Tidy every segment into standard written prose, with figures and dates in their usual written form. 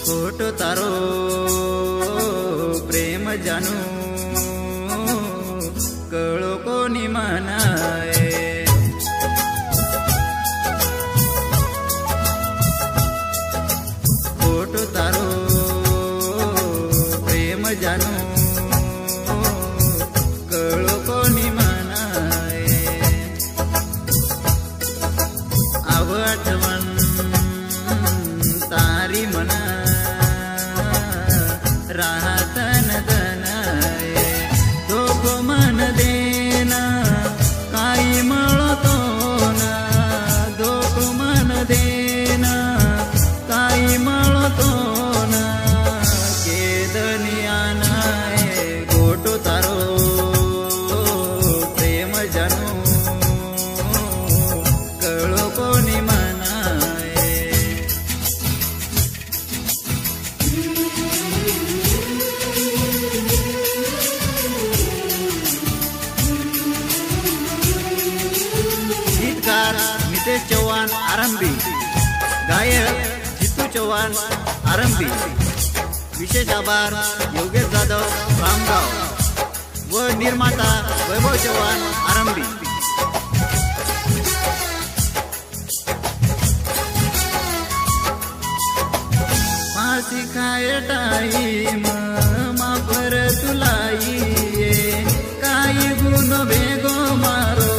खोटो तारो प्रेम जानू कळो कोणी मनाए खोटो तारो प्रेम जानू कळो कोणी मनाए आवटवन तारी मना राहतन दनाए धोको मन देना काही मळतो ना धोको मन देना काही मळतो ना केदनिया नाए गोटो तारो प्रेम जानू कळो कोणी मनाए गीतकार मितेश चव्हाण आरंभी, गायक जितू चव्हाण आरंभी, विशेष आभार योगेश जाधव रामगाव व निर्माता वैभव चव्हाण आरंभी। फांसी खाय टाईम मापर तुलाई काही गुण बेगो मारो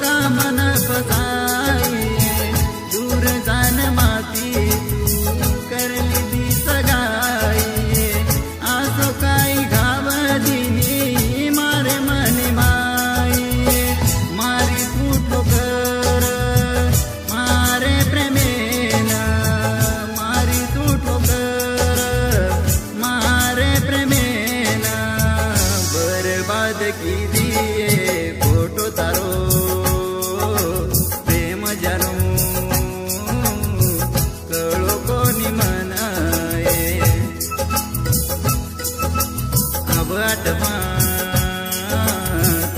कामन फसाई दूर जान माती तू करली दी सगाई आसो काही घाव दिनी मारे मन माई मारी तू कर मारे प्रेमेना मारी तू कर मारे प्रेमेना बर्बाद की दिए फोटो तारो प्रेम जानू कळो कोणी मनाए अब आठवा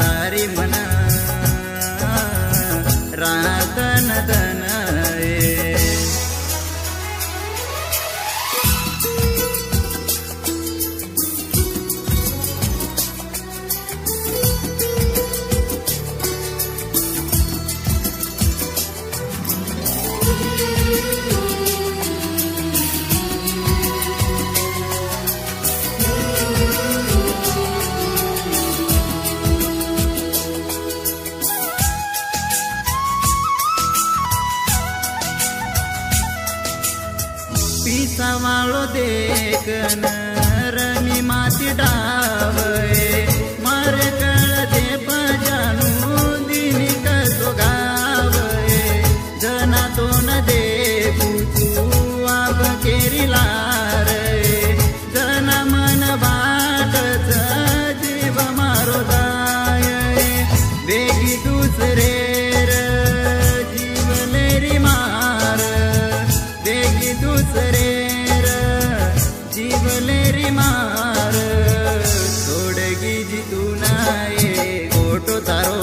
तारी मना रातन दनाए पीसा वालो देखन रमी माती डावए मारे कळ दे पजानू दिनी कसो गावए जना तो न देखू तू आब केरी लारे जना मन बाटच जीव मारो दाय बेगी दुसरे जीवलेरी मार बेगी दुसरे जीवलेरी मार सोडगी जितू नाए गोटो तारो